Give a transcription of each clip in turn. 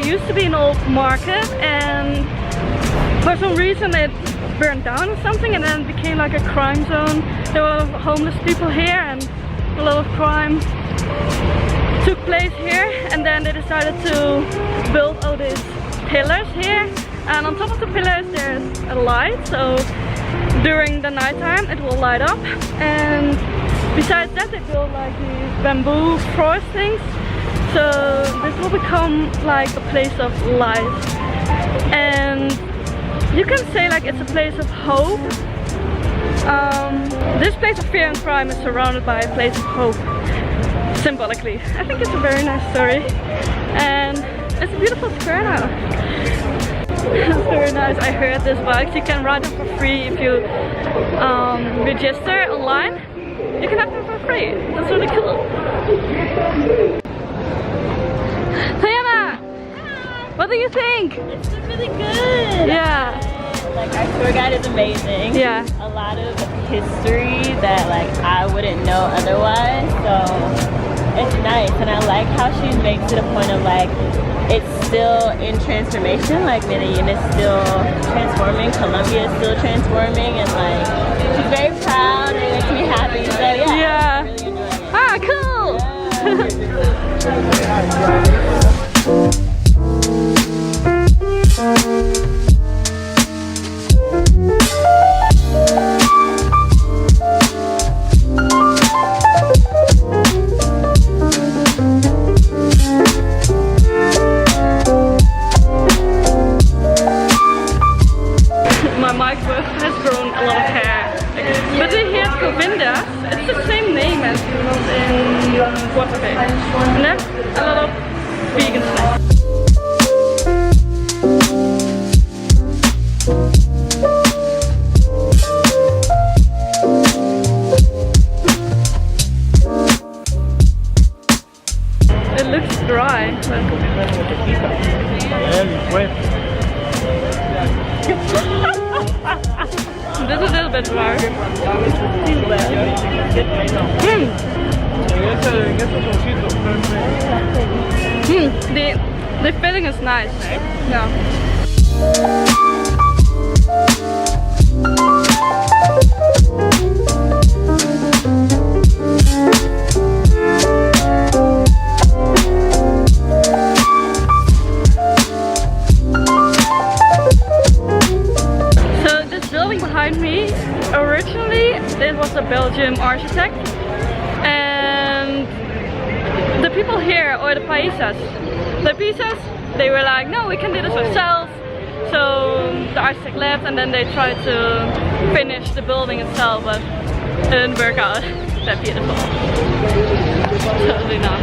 used to be an old market, and for some reason it burned down or something, and then it became like a crime zone. There were a lot of homeless people here, and a lot of crime took place here. And then they decided to build all these pillars here, and on top of the pillars there's a light, so during the nighttime it will light up. And besides that, they built like these bamboo forest things, so this will become like a place of light. And you can say like it's a place of hope. This place of fear and crime is surrounded by a place of hope, symbolically. I think it's a very nice story, and it's a beautiful square now. It's very nice. I heard this bikes, you can ride them for free if you register online. You can have them for free. That's really cool. Tayannah! What do you think? It's really good. Yeah. Like our tour guide is amazing. Yeah. A lot of history that like I wouldn't know otherwise. So it's nice, and I like how she makes it a point of like it's still in transformation. Like Medellín is still transforming, Colombia is still transforming, and like she's very proud and it makes me happy. So yeah. Yeah. I'm really enjoying it. Ah, cool. My mic has grown a lot of hair, but here at Colombia, it's the same name as in Guatemala, and that's a lot of vegan snacks. It looks dry. This is a little bit dry. The filling is nice. Yeah. Behind me, originally it was a Belgian architect, and the people here, or the paisas, they were like, no, we can do this ourselves. So the architect left, and then they tried to finish the building itself, but it didn't work out that beautiful. Totally not.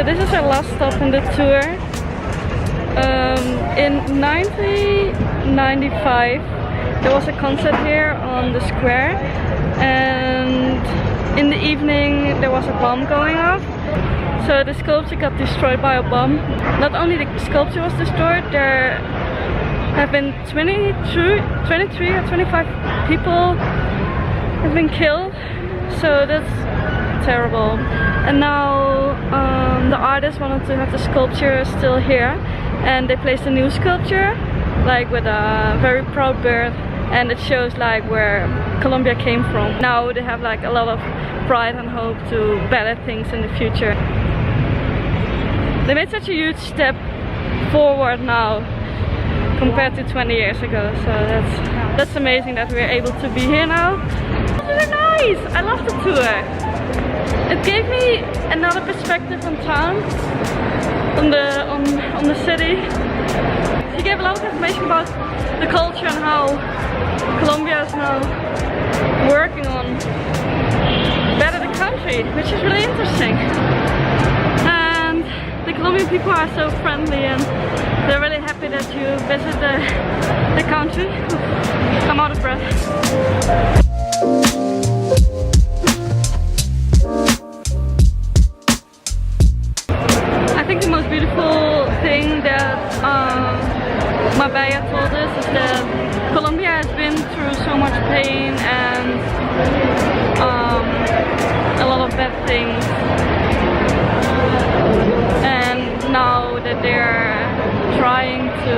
This is our last stop in the tour. In 1995 there was a concert here on the square, and in the evening there was a bomb going off. So the sculpture got destroyed by a bomb. Not only the sculpture was destroyed, there have been 23 or 25 people have been killed. So that's terrible. And now the artist wanted to have the sculpture still here, and they placed a new sculpture like with a very proud bird, and it shows like where Colombia came from. Now they have like a lot of pride and hope to better things in the future. They made such a huge step forward now compared to 20 years ago, so that's amazing that we're able to be here now. was really nice. I loved the tour. It gave me another perspective on town, on the city. She gave a lot of information about the culture and how Colombia is now working on better the country, which is really interesting. And the Colombian people are so friendly and they're really happy that you visit the country. I'm out of breath. I think the most beautiful thing that my Baya told us is that Colombia has been through so much pain and a lot of bad things, and now that they're trying to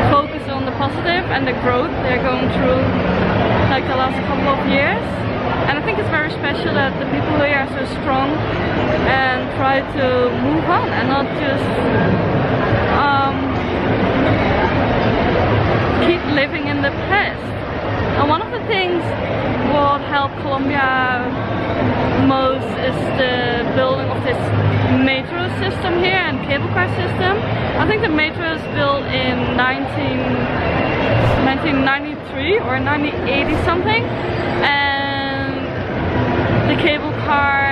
focus on the positive and the growth they're going through like the last couple of years. And I think it's very special that the people here are so strong and try to move on and not just keep living in the past. And one of the things what helped Colombia most is the building of this metro system here and cable car system. I think the metro is built in 1993 or 1980 something, and the cable car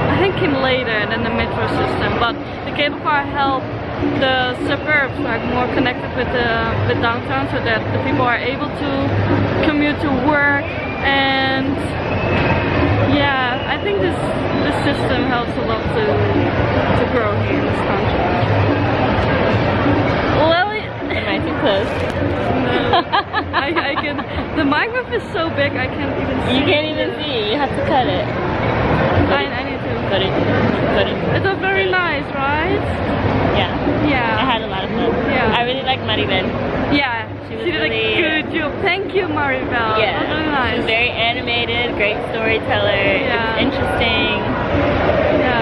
I think came later than the metro system, but the cable car helped the suburbs like more connected with downtown, so that the people are able to commute to work. And yeah, I think this system helps a lot to grow here in this country. Well, Am I too close? no, I can. The microphone is so big I can't even see. You can't even see. You have to cut it. I need to. Cut it. Cut it. It was very nice, right? Yeah. I Yeah. had a lot of fun. Yeah. I really like Maribel. Yeah. She was She did really, a good job. Thank you, Maribel. Yeah. It was really She nice. was very animated, great storyteller. It Yeah. was interesting.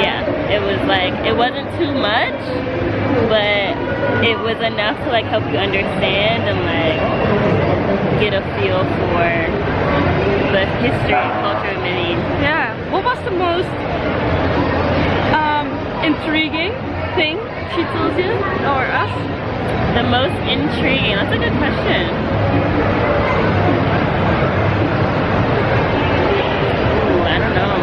Yeah. It was like, it wasn't too much, but it was enough to like help you understand and like get a feel for the history and culture of Medellín. Yeah. What was the most intriguing thing she told you or us? The most intriguing, that's a good question. Ooh, I don't know.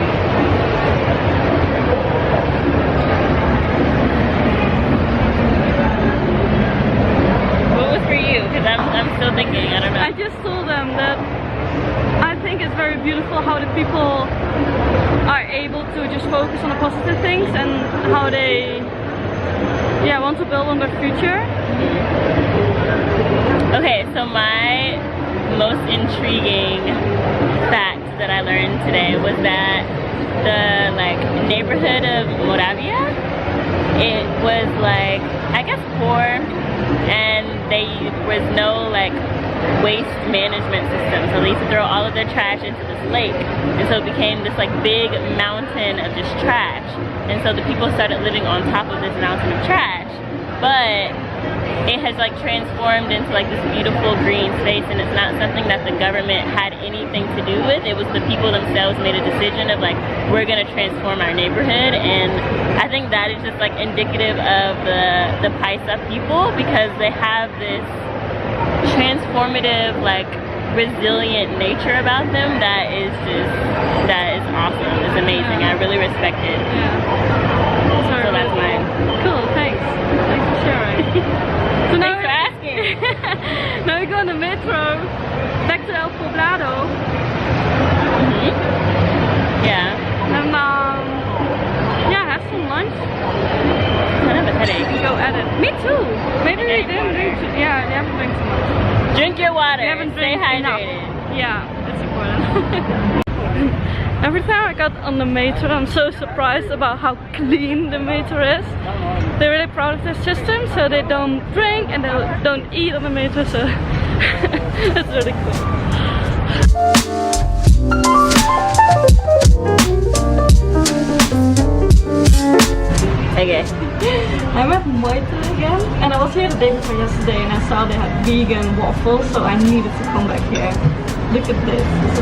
What was for you? Because I'm still thinking, I don't know. I just told them that I think it's very beautiful how the people are able to just focus on the positive things and how they want to build on their future. Okay, so my most intriguing fact that I learned today was that the like neighborhood of Moravia, it was like, I guess poor, and there was no like waste management system, so they used to throw all of their trash into this lake, and so it became this like big mountain of just trash, and so the people started living on top of this mountain of trash, but it has like transformed into like this beautiful green space, and it's not something that the government had anything to do with. It was the people themselves made a decision of like, we're gonna transform our neighborhood. And I think that is just like indicative of the Paisa people, because they have this transformative, like resilient nature about them that is awesome. It's amazing. I really respect it. Yeah. So that's mine. Cool, thanks. Thanks for sharing. So now Thanks for asking. now we go on the metro back to El Poblado. Yeah. And have some lunch. Kind of a headache. Go at it. Me too. Maybe we didn't drink. Yeah, we haven't drank so much. Drink your water. We haven't Stay drank enough. hydrated. Yeah, it's important. Every time I got on the metro, I'm so surprised about how clean the metro is. They're really proud of their system, so they don't drink and they don't eat on the metro, so it's really cool. Okay. I'm at Moite again, and I was here the day before yesterday and I saw they had vegan waffles, so I needed to come back here. Look at this.